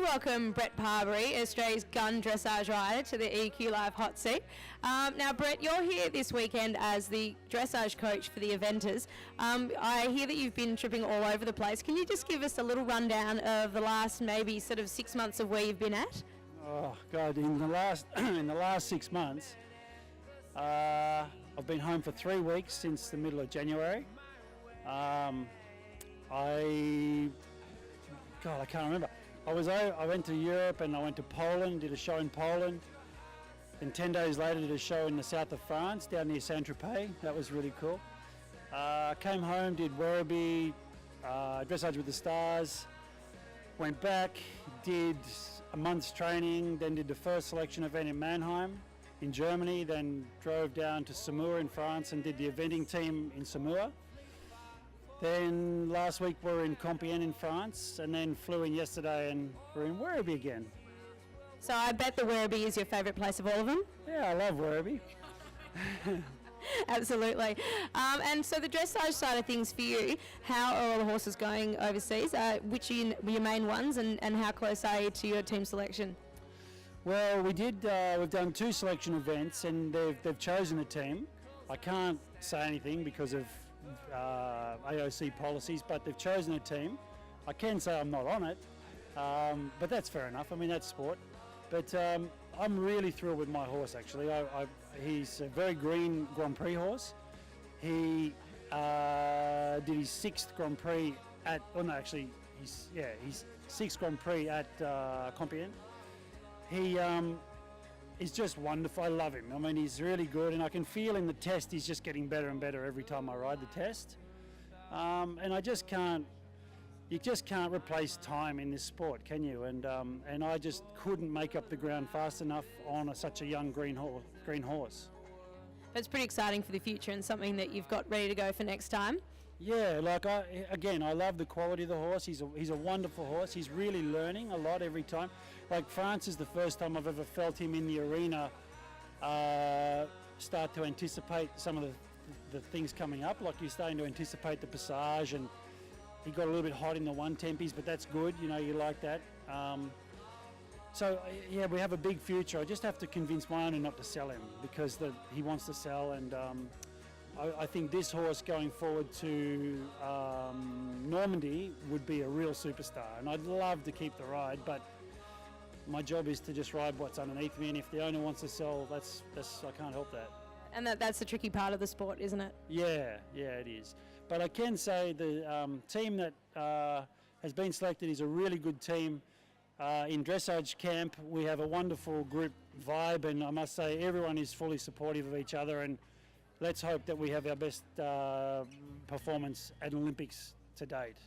to welcome Brett Parbery, Australia's gun dressage rider, to the EQ Live hot seat. Now, Brett, you're here this weekend as the dressage coach for the Eventers. I hear that you've been tripping all over the place. Can you just give us a little rundown of the last maybe sort of 6 months of where you've been at? Oh God! In the last 6 months, I've been home for 3 weeks since the middle of January. I can't remember. I went to Europe and I went to Poland, did a show in Poland. Then 10 days later did a show in the south of France, down near Saint-Tropez. That was really cool. Came home, did Werribee, Dressage with the Stars. Went back, did a month's training, then did the first selection event in Mannheim in Germany, then drove down to Saumur in France and did the eventing team in Saumur. Then last week we were in Compiègne in France, and then flew in yesterday and we're in Werribee again. So I bet the Werribee is your favourite place of all of them? Yeah, I love Werribee. Absolutely. And so the dressage side of things for you, how are all the horses going overseas? Which are your main ones, and how close are you to your team selection? Well, we've done 2 selection events and they've chosen a team. I can't say anything because of AOC policies, but they've chosen a team. I can say I'm not on it, but that's fair enough. I mean, that's sport. But I'm really thrilled with my horse, actually. He's a very green Grand Prix horse. He did his 6th Grand Prix at, his 6th Grand Prix at Compiègne. He is just wonderful. I love him. I mean, he's really good, and I can feel in the test he's just getting better and better every time I ride the test. And you just can't replace time in this sport, can you? And I just couldn't make up the ground fast enough on such a young green horse. It's pretty exciting for the future and something that you've got ready to go for next time. Yeah, I love the quality of the horse. He's a wonderful horse. He's really learning a lot every time. Like France is the first time I've ever felt him in the arena start to anticipate some of the things coming up. Like, you're starting to anticipate the passage, and he got a little bit hot in the 1-tempies, but that's good. You know, you like that. So yeah, we have a big future. I just have to convince my owner not to sell him because he wants to sell, and I think this horse going forward to Normandy would be a real superstar, and I'd love to keep the ride, but my job is to just ride what's underneath me, and if the owner wants to sell, that's I can't help that. And that's the tricky part of the sport, isn't it? Yeah, it is. But I can say the team that has been selected is a really good team. In dressage camp, we have a wonderful group vibe, and I must say everyone is fully supportive of each other, and let's hope that we have our best performance at Olympics to date.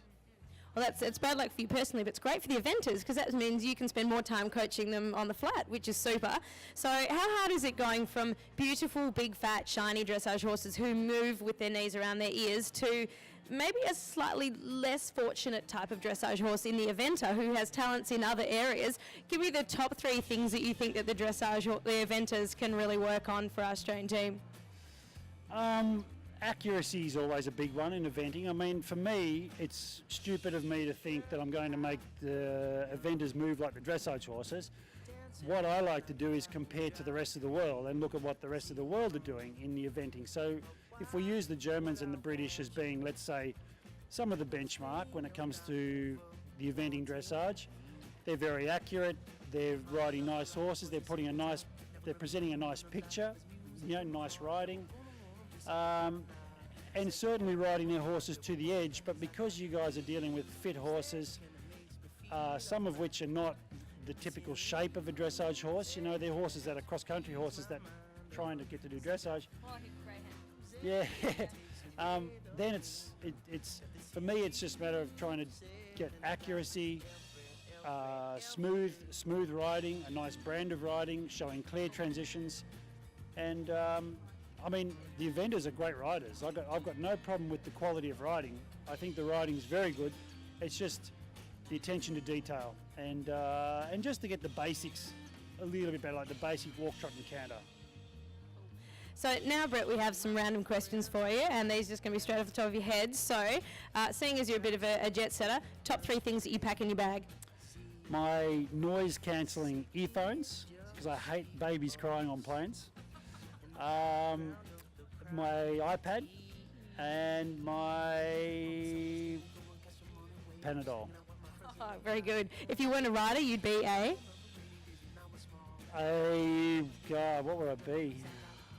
Well, it's bad luck for you personally, but it's great for the eventers because that means you can spend more time coaching them on the flat, which is super. So how hard is it going from beautiful, big, fat, shiny dressage horses who move with their knees around their ears to maybe a slightly less fortunate type of dressage horse in the eventer who has talents in other areas? Give me the top 3 things that you think that the dressage or the eventers can really work on for our Australian team. Accuracy is always a big one in eventing. I mean, for me, it's stupid of me to think that I'm going to make the eventers move like the dressage horses. What I like to do is compare to the rest of the world and look at what the rest of the world are doing in the eventing. So if we use the Germans and the British as being, let's say, some of the benchmark when it comes to the eventing dressage, they're very accurate, they're riding nice horses, they're presenting a nice picture, nice riding. And certainly riding their horses to the edge, but because you guys are dealing with fit horses, some of which are not the typical shape of a dressage horse, they're horses that are cross-country horses that are trying to get to do dressage. Yeah, then it's for me, it's just a matter of trying to get accuracy, smooth riding, a nice brand of riding, showing clear transitions, and I mean, the eventers are great riders. I've got no problem with the quality of riding. I think the riding is very good. It's just the attention to detail and just to get the basics a little bit better, like the basic walk, trot and canter. So now, Brett, we have some random questions for you, and these are just going to be straight off the top of your head. So, seeing as you're a bit of a jet setter, top 3 things that you pack in your bag? my noise cancelling earphones, because I hate babies crying on planes, my iPad, and my Panadol. Oh, very good. If you weren't a rider, you'd be a? What would I be?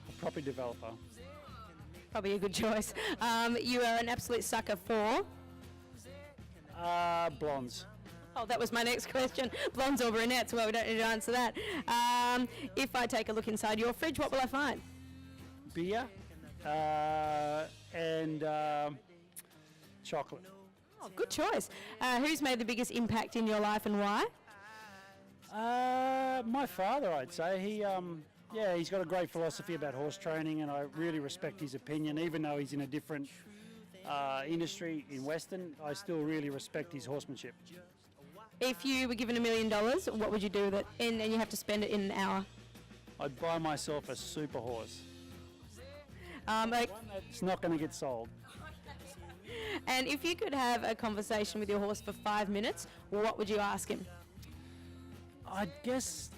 A property developer. Probably a good choice. You are an absolute sucker for? Blondes. Oh, that was my next question. Blondes or brunettes? Well, we don't need to answer that. If I take a look inside your fridge, what will I find? Beer and chocolate. Oh, good choice. Who's made the biggest impact in your life and why? My father, I'd say. He's got a great philosophy about horse training, and I really respect his opinion. Even though he's in a different industry in Western, I still really respect his horsemanship. If you were given $1 million, what would you do with it? And you have to spend it in an hour. I'd buy myself a super horse. One that's not going to get sold. And if you could have a conversation with your horse for 5 minutes, what would you ask him? I guess,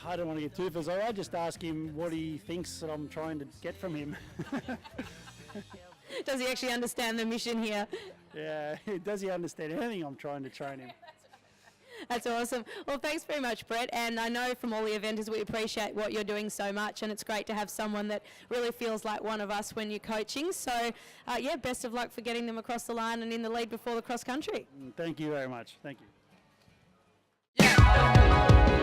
I don't want to get too philosophical. I'd just ask him what he thinks that I'm trying to get from him. Does he actually understand the mission here? Yeah, does he understand anything I'm trying to train him? That's awesome. Well, thanks very much, Brett. And I know from all the eventers, we appreciate what you're doing so much. And it's great to have someone that really feels like one of us when you're coaching. So, best of luck for getting them across the line and in the lead before the cross country. Thank you very much. Thank you. Yeah.